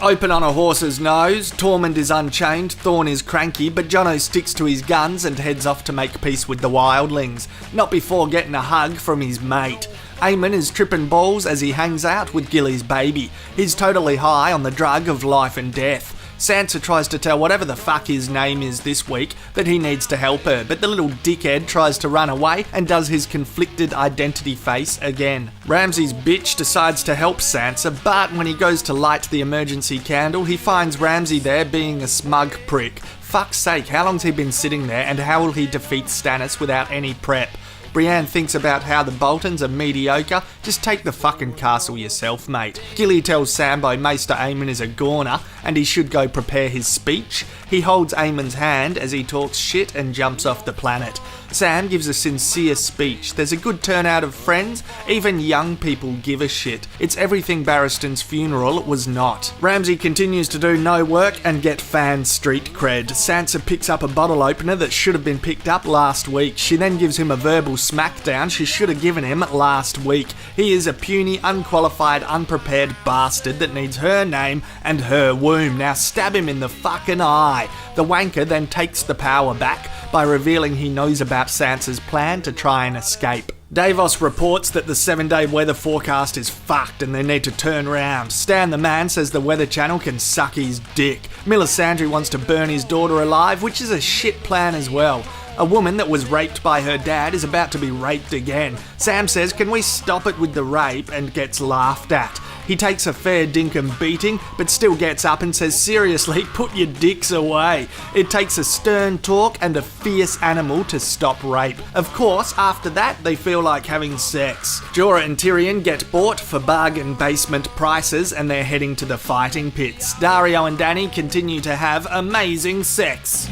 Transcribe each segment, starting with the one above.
Open on a horse's nose, Tormund is unchained, Thorne is cranky, but Jono sticks to his guns and heads off to make peace with the wildlings, not before getting a hug from his mate. Aemon is tripping balls as he hangs out with Gilly's baby. He's totally high on the drug of life and death. Sansa tries to tell whatever the fuck his name is this week that he needs to help her, but the little dickhead tries to run away and does his conflicted identity face again. Ramsay's bitch decides to help Sansa, but when he goes to light the emergency candle, he finds Ramsay there being a smug prick. Fuck's sake, how long's he been sitting there, and how will he defeat Stannis without any prep? Brienne thinks about how the Boltons are mediocre. Just take the fucking castle yourself, mate. Gilly tells Sambo Maester Aemon is a goner and he should go prepare his speech. He holds Aemon's hand as he talks shit and jumps off the planet. Sam gives a sincere speech. There's a good turnout of friends. Even young people give a shit. It's everything Barristan's funeral was not. Ramsay continues to do no work and get fan street cred. Sansa picks up a bottle opener that should have been picked up last week. She then gives him a verbal smackdown she should have given him last week. He is a puny, unqualified, unprepared bastard that needs her name and her womb. Now stab him in the fucking eye. The wanker then takes the power back by revealing he knows about Sansa's plan to try and escape. Davos reports that the 7-day weather forecast is fucked and they need to turn round. Stan the man says the Weather Channel can suck his dick. Melisandre wants to burn his daughter alive, which is a shit plan as well. A woman that was raped by her dad is about to be raped again. Sam says, can we stop it with the rape, and gets laughed at. He takes a fair dinkum beating, but still gets up and says, seriously, put your dicks away. It takes a stern talk and a fierce animal to stop rape. Of course, after that, they feel like having sex. Jorah and Tyrion get bought for bargain basement prices and they're heading to the fighting pits. Daario and Dany continue to have amazing sex.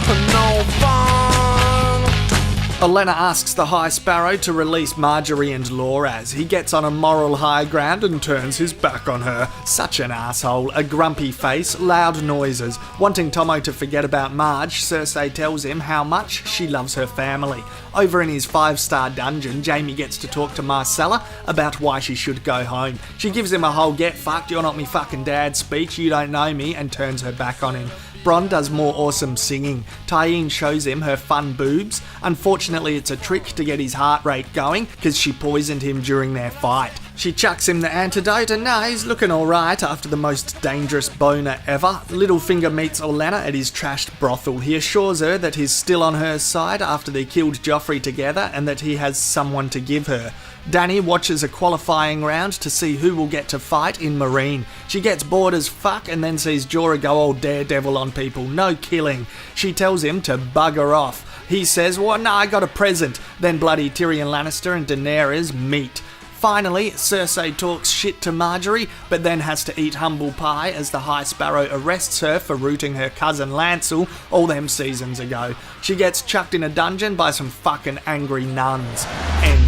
No fun. Olenna asks the High Sparrow to release Margaery and Loras. He gets on a moral high ground and turns his back on her. Such an asshole. A grumpy face, loud noises. Wanting Tommo to forget about Marge, Cersei tells him how much she loves her family. Over in his 5-star dungeon, Jaime gets to talk to Marcella about why she should go home. She gives him a whole get fucked, you're not me fucking dad speech, you don't know me, and turns her back on him. Bronn does more awesome singing. Tyene shows him her fun boobs. Unfortunately, it's a trick to get his heart rate going because she poisoned him during their fight. She chucks him the antidote and now he's looking alright after the most dangerous boner ever. Littlefinger meets Olenna at his trashed brothel. He assures her that he's still on her side after they killed Joffrey together and that he has someone to give her. Dany watches a qualifying round to see who will get to fight in Meereen. She gets bored as fuck and then sees Jorah go all daredevil on people. No killing. She tells him to bugger off. He says, well, no, I got a present. Then bloody Tyrion Lannister and Daenerys meet. Finally, Cersei talks shit to Margaery, but then has to eat humble pie as the High Sparrow arrests her for rooting her cousin Lancel all them seasons ago. She gets chucked in a dungeon by some fucking angry nuns. End.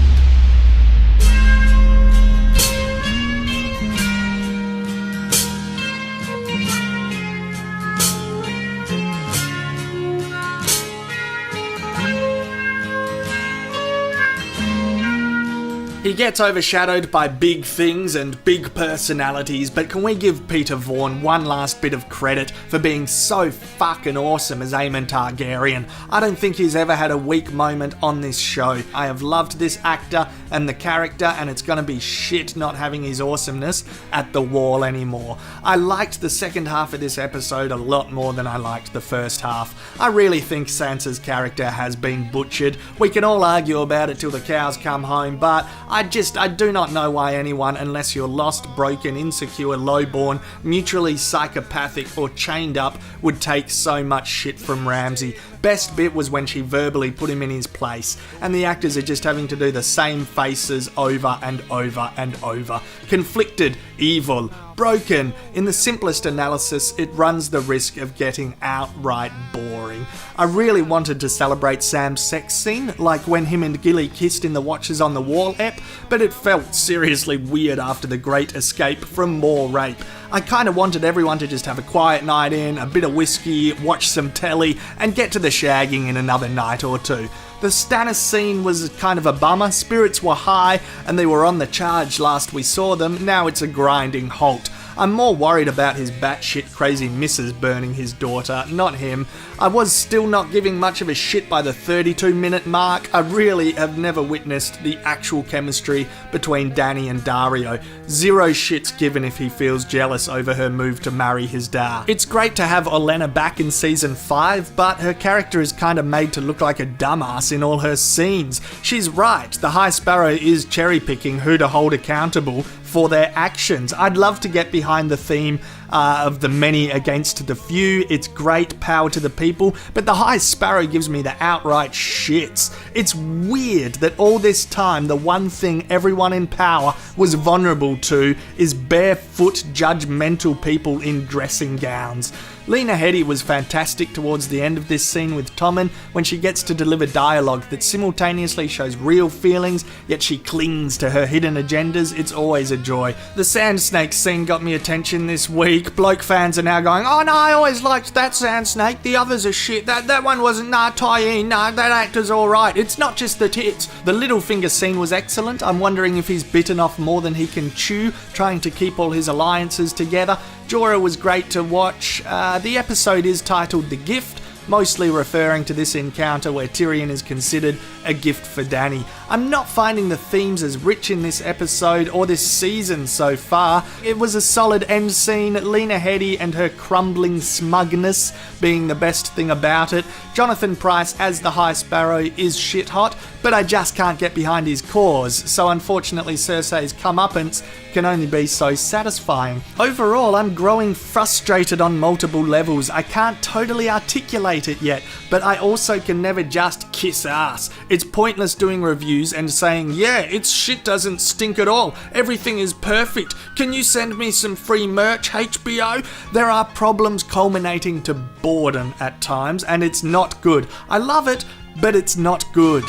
He gets overshadowed by big things and big personalities, but can we give Peter Vaughan one last bit of credit for being so fucking awesome as Aemon Targaryen? I don't think he's ever had a weak moment on this show. I have loved this actor and the character, and it's gonna be shit not having his awesomeness at the wall anymore. I liked the second half of this episode a lot more than I liked the first half. I really think Sansa's character has been butchered. We can all argue about it till the cows come home, but I do not know why anyone, unless you're lost, broken, insecure, lowborn, mutually psychopathic or chained up, would take so much shit from Ramsay. Best bit was when she verbally put him in his place, and the actors are just having to do the same faces over and over and over. Conflicted, evil, broken. In the simplest analysis, it runs the risk of getting outright boring. I really wanted to celebrate Sam's sex scene, like when him and Gilly kissed in the Watchers on the Wall ep, but it felt seriously weird after the great escape from more rape. I kind of wanted everyone to just have a quiet night in, a bit of whiskey, watch some telly, and get to the shagging in another night or two. The Stannis scene was kind of a bummer. Spirits were high and they were on the charge last we saw them. Now it's a grinding halt. I'm more worried about his batshit crazy missus burning his daughter, not him. I was still not giving much of a shit by the 32-minute mark. I really have never witnessed the actual chemistry between Danny and Dario. Zero shits given if he feels jealous over her move to marry his dad. It's great to have Olenna back in season 5, but her character is kind of made to look like a dumbass in all her scenes. She's right, the High Sparrow is cherry-picking who to hold accountable for their actions. I'd love to get behind the theme of the many against the few. It's great, power to the people, but the High Sparrow gives me the outright shits. It's weird that all this time the one thing everyone in power was vulnerable to is barefoot, judgmental people in dressing gowns. Lena Headey was fantastic towards the end of this scene with Tommen when she gets to deliver dialogue that simultaneously shows real feelings, yet she clings to her hidden agendas. It's always a joy. The Sand Snake scene got me attention this week. Bloke fans are now going, oh no, I always liked that Sand Snake, the others are shit, that one wasn't, nah, Tyene, nah, that actor's alright. It's not just the tits. The Littlefinger scene was excellent. I'm wondering if he's bitten off more than he can chew, trying to keep all his alliances together. Jorah was great to watch. The episode is titled The Gift, mostly referring to this encounter where Tyrion is considered a gift for Dany. I'm not finding the themes as rich in this episode or this season so far. It was a solid end scene, Lena Headey and her crumbling smugness being the best thing about it. Jonathan Pryce as the High Sparrow is shit hot, but I just can't get behind his cause, so unfortunately Cersei's comeuppance can only be so satisfying. Overall, I'm growing frustrated on multiple levels. I can't totally articulate it yet, but I also can never just kiss ass. It's pointless doing reviews and saying, yeah, its shit doesn't stink at all, everything is perfect, can you send me some free merch, HBO? There are problems culminating to boredom at times, and it's not good. I love it, but it's not good.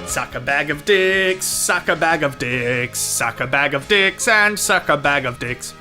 Suck a bag of dicks, suck a bag of dicks, suck a bag of dicks, and suck a bag of dicks.